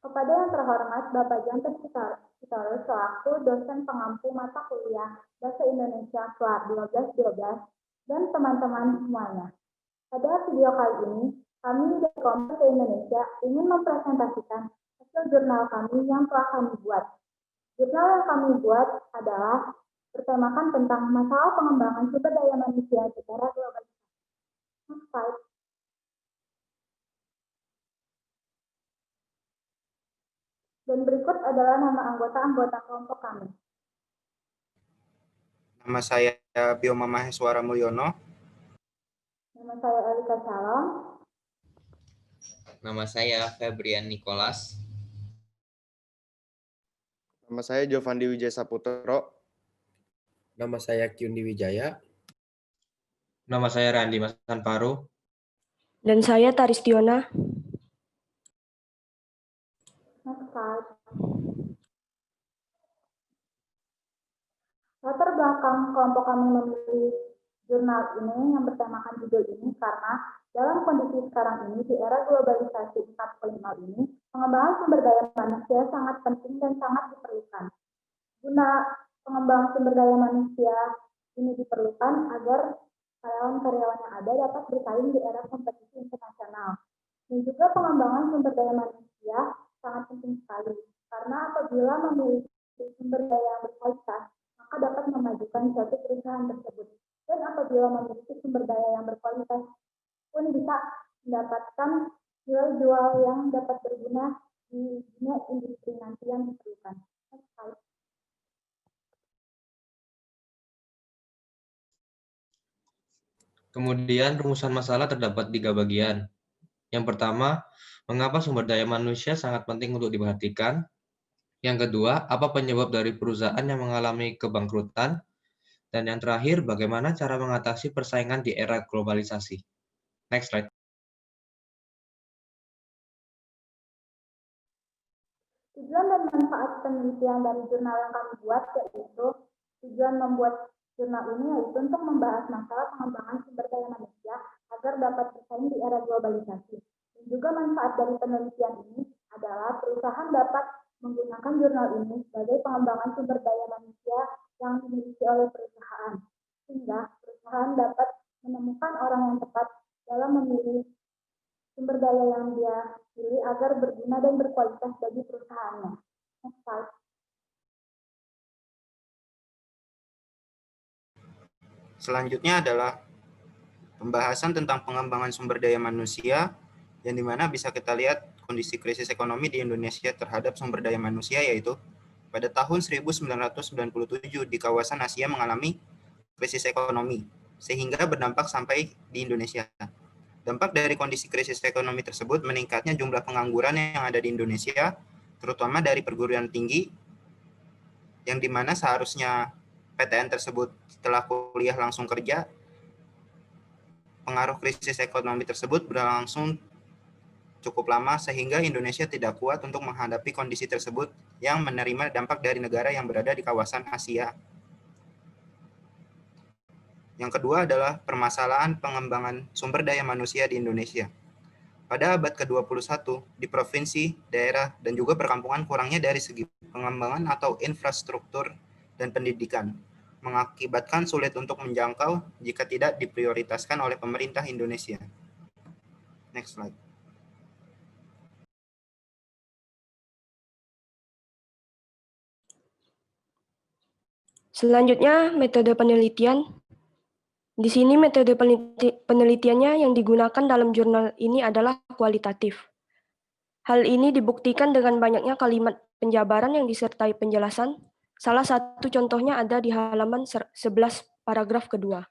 Kepada yang terhormat Bapak Janten Sitore selaku dosen pengampu mata kuliah Bahasa Indonesia kelas 12 dan teman-teman semuanya. Pada video kali ini, kami dari Kompas Indonesia ingin mempresentasikan hasil jurnal kami yang telah kami buat. Jurnal yang kami buat adalah bertemakan tentang masalah pengembangan sumber daya manusia di era globalisasi. Next slide. Dan berikut adalah nama anggota-anggota kelompok kami. Nama saya Bima Maheswara Mulyono. Nama saya Elika Shalom. Nama saya Febrian Nicholas. Nama saya Jovandi Wijaya Saputro. Nama saya Kyundi Wijaya. Nama saya Randi Masan Paru. Dan saya Taristiona. Next slide. Latar belakang kelompok kami memilih jurnal ini yang bertemakan judul ini karena dalam kondisi sekarang ini di era globalisasi 4.0 ini, pengembangan sumber daya manusia sangat penting dan sangat diperlukan. Guna pengembangan sumber daya manusia ini diperlukan agar karyawan-karyawan yang ada dapat bersaing di era kompetisi internasional. Dan juga pengembangan sumber daya manusia sangat penting sekali, karena apabila memiliki sumber daya yang berkualitas, maka dapat memajukan suatu perusahaan tersebut. Dan apabila memiliki sumber daya yang berkualitas pun bisa mendapatkan nilai jual yang dapat berguna di dunia industri nanti yang diperlukan. Kemudian rumusan masalah terdapat 3 bagian. Yang pertama, mengapa sumber daya manusia sangat penting untuk diperhatikan. Yang kedua, apa penyebab dari perusahaan yang mengalami kebangkrutan. Dan yang terakhir, bagaimana cara mengatasi persaingan di era globalisasi. Next slide. Tujuan dan manfaat penelitian dari jurnal yang kami buat yaitu tujuan membuat jurnal ini yaitu untuk membahas masalah pengembangan sumber daya manusia agar dapat bersaing di era globalisasi. Dan juga manfaat dari penelitian ini adalah perusahaan dapat menggunakan jurnal ini sebagai pengembangan sumber daya manusia yang dimiliki oleh perusahaan, sehingga perusahaan dapat menemukan orang yang tepat dalam memilih sumber daya yang dia pilih agar berguna dan berkualitas bagi perusahaannya. Next slide. Selanjutnya adalah pembahasan tentang pengembangan sumber daya manusia, yang dimana bisa kita lihat kondisi krisis ekonomi di Indonesia terhadap sumber daya manusia, yaitu pada tahun 1997 di kawasan Asia mengalami krisis ekonomi, sehingga berdampak sampai di Indonesia. Dampak dari kondisi krisis ekonomi tersebut meningkatnya jumlah pengangguran yang ada di Indonesia, terutama dari perguruan tinggi, yang dimana seharusnya PTN tersebut setelah kuliah langsung kerja. Pengaruh krisis ekonomi tersebut berlangsung cukup lama sehingga Indonesia tidak kuat untuk menghadapi kondisi tersebut yang menerima dampak dari negara yang berada di kawasan Asia. Yang kedua adalah permasalahan pengembangan sumber daya manusia di Indonesia. Pada abad ke-21, di provinsi, daerah, dan juga perkampungan kurangnya dari segi pengembangan atau infrastruktur dan pendidikan, mengakibatkan sulit untuk menjangkau jika tidak diprioritaskan oleh pemerintah Indonesia. Next slide. Selanjutnya, metode penelitian. Di sini metode penelitiannya yang digunakan dalam jurnal ini adalah kualitatif. Hal ini dibuktikan dengan banyaknya kalimat penjabaran yang disertai penjelasan. Salah satu contohnya ada di halaman 11 paragraf kedua.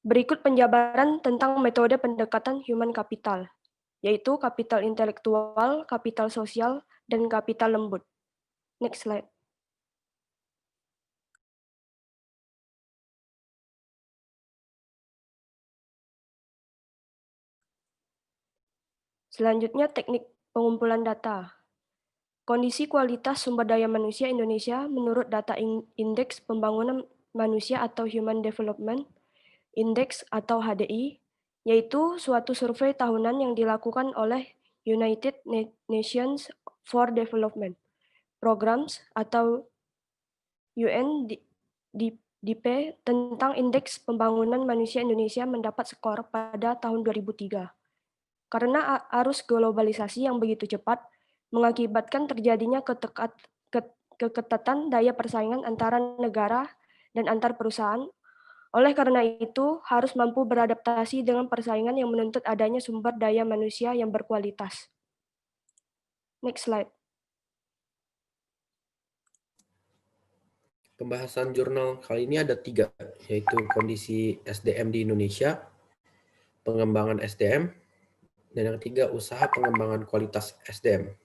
Berikut penjabaran tentang metode pendekatan human capital, yaitu kapital intelektual, kapital sosial, dan kapital lembut. Next slide. Selanjutnya, teknik pengumpulan data. Kondisi kualitas sumber daya manusia Indonesia menurut data Indeks Pembangunan Manusia atau Human Development Index atau HDI, yaitu suatu survei tahunan yang dilakukan oleh United Nations for Development Programs atau UNDP tentang Indeks Pembangunan Manusia Indonesia mendapat skor pada tahun 2003. Karena arus globalisasi yang begitu cepat mengakibatkan terjadinya keketatan daya persaingan antara negara dan antar perusahaan. Oleh karena itu, harus mampu beradaptasi dengan persaingan yang menuntut adanya sumber daya manusia yang berkualitas. Next slide. Pembahasan jurnal kali ini ada 3, yaitu kondisi SDM di Indonesia, pengembangan SDM, dan yang ketiga, usaha pengembangan kualitas SDM.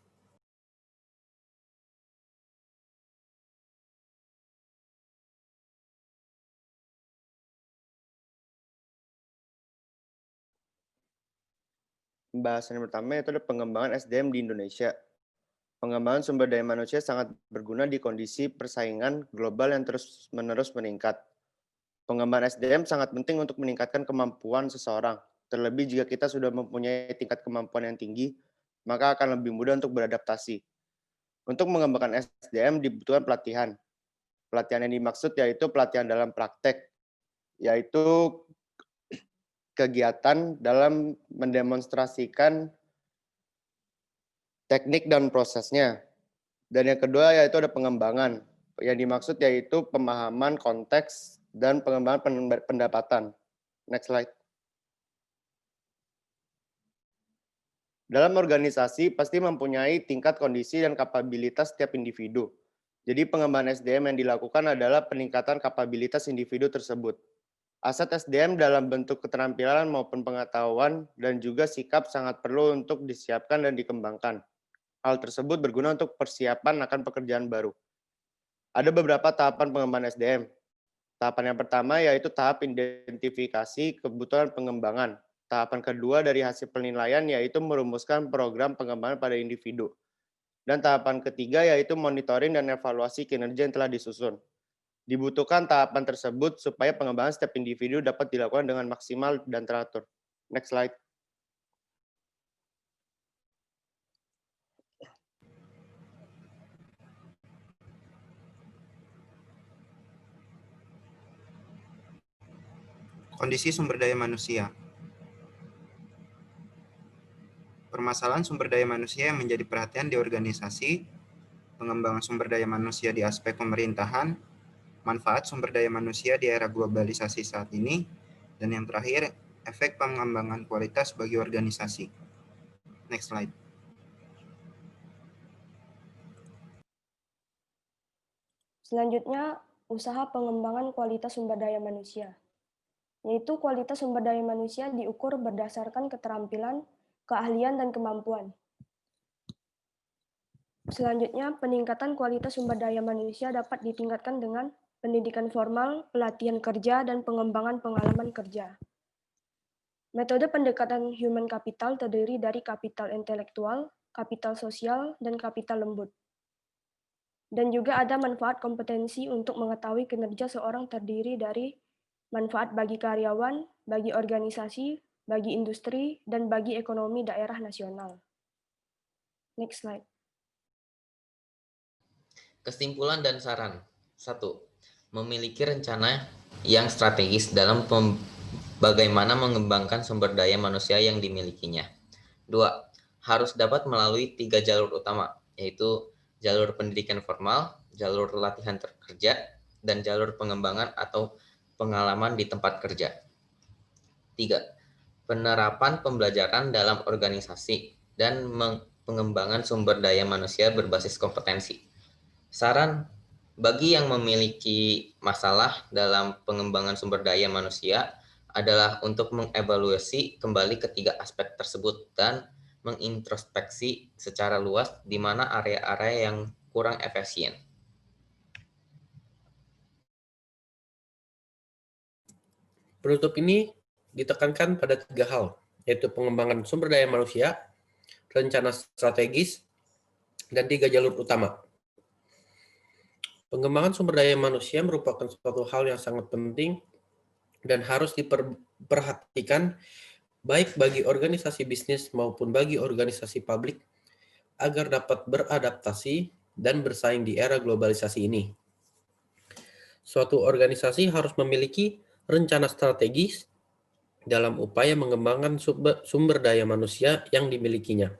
Pembahasan yang pertama yaitu ada pengembangan SDM di Indonesia. Pengembangan sumber daya manusia sangat berguna di kondisi persaingan global yang terus-menerus meningkat. Pengembangan SDM sangat penting untuk meningkatkan kemampuan seseorang. Terlebih jika kita sudah mempunyai tingkat kemampuan yang tinggi, maka akan lebih mudah untuk beradaptasi. Untuk mengembangkan SDM dibutuhkan pelatihan. Pelatihan yang dimaksud yaitu pelatihan dalam praktek, yaitu kegiatan dalam mendemonstrasikan teknik dan prosesnya. Dan yang kedua yaitu ada pengembangan. Yang dimaksud yaitu pemahaman konteks dan pengembangan pendapatan. Next slide. Dalam organisasi pasti mempunyai tingkat kondisi dan kapabilitas setiap individu. Jadi pengembangan SDM yang dilakukan adalah peningkatan kapabilitas individu tersebut. Aset SDM dalam bentuk keterampilan maupun pengetahuan dan juga sikap sangat perlu untuk disiapkan dan dikembangkan. Hal tersebut berguna untuk persiapan akan pekerjaan baru. Ada beberapa tahapan pengembangan SDM. Tahapan yang pertama yaitu tahap identifikasi kebutuhan pengembangan. Tahapan kedua dari hasil penilaian yaitu merumuskan program pengembangan pada individu. Dan tahapan ketiga yaitu monitoring dan evaluasi kinerja yang telah disusun. Dibutuhkan tahapan tersebut supaya pengembangan setiap individu dapat dilakukan dengan maksimal dan teratur. Next slide. Kondisi sumber daya manusia. Permasalahan sumber daya manusia yang menjadi perhatian di organisasi, pengembangan sumber daya manusia di aspek pemerintahan, manfaat sumber daya manusia di era globalisasi saat ini, dan yang terakhir, efek pengembangan kualitas bagi organisasi. Next slide. Selanjutnya, usaha pengembangan kualitas sumber daya manusia, yaitu kualitas sumber daya manusia diukur berdasarkan keterampilan, keahlian, dan kemampuan. Selanjutnya, peningkatan kualitas sumber daya manusia dapat ditingkatkan dengan pendidikan formal, pelatihan kerja, dan pengembangan pengalaman kerja. Metode pendekatan human capital terdiri dari kapital intelektual, kapital sosial, dan kapital lembut. Dan juga ada manfaat kompetensi untuk mengetahui kinerja seorang terdiri dari manfaat bagi karyawan, bagi organisasi, bagi industri, dan bagi ekonomi daerah nasional. Next slide. Kesimpulan dan saran. 1. Memiliki rencana yang strategis dalam bagaimana mengembangkan sumber daya manusia yang dimilikinya. 2. Harus dapat melalui 3 jalur utama, yaitu jalur pendidikan formal, jalur latihan kerja, dan jalur pengembangan atau pengalaman di tempat kerja. 3. Penerapan pembelajaran dalam organisasi dan pengembangan sumber daya manusia berbasis kompetensi. Saran bagi yang memiliki masalah dalam pengembangan sumber daya manusia adalah untuk mengevaluasi kembali ketiga aspek tersebut dan mengintrospeksi secara luas di mana area-area yang kurang efisien. Penutup ini ditekankan pada 3 hal, yaitu pengembangan sumber daya manusia, rencana strategis, dan 3 jalur utama. Pengembangan sumber daya manusia merupakan suatu hal yang sangat penting dan harus diperhatikan baik bagi organisasi bisnis maupun bagi organisasi publik agar dapat beradaptasi dan bersaing di era globalisasi ini. Suatu organisasi harus memiliki rencana strategis dalam upaya mengembangkan sumber daya manusia yang dimilikinya.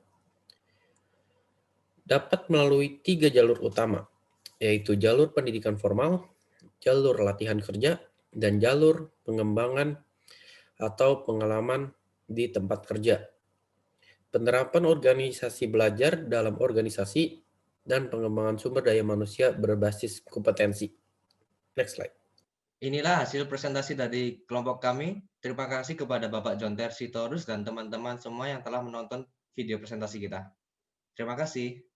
Dapat melalui 3 jalur utama, yaitu jalur pendidikan formal, jalur latihan kerja, dan jalur pengembangan atau pengalaman di tempat kerja. Penerapan organisasi belajar dalam organisasi dan pengembangan sumber daya manusia berbasis kompetensi. Next slide. Inilah hasil presentasi dari kelompok kami. Terima kasih kepada Bapak John Tersitorus dan teman-teman semua yang telah menonton video presentasi kita. Terima kasih.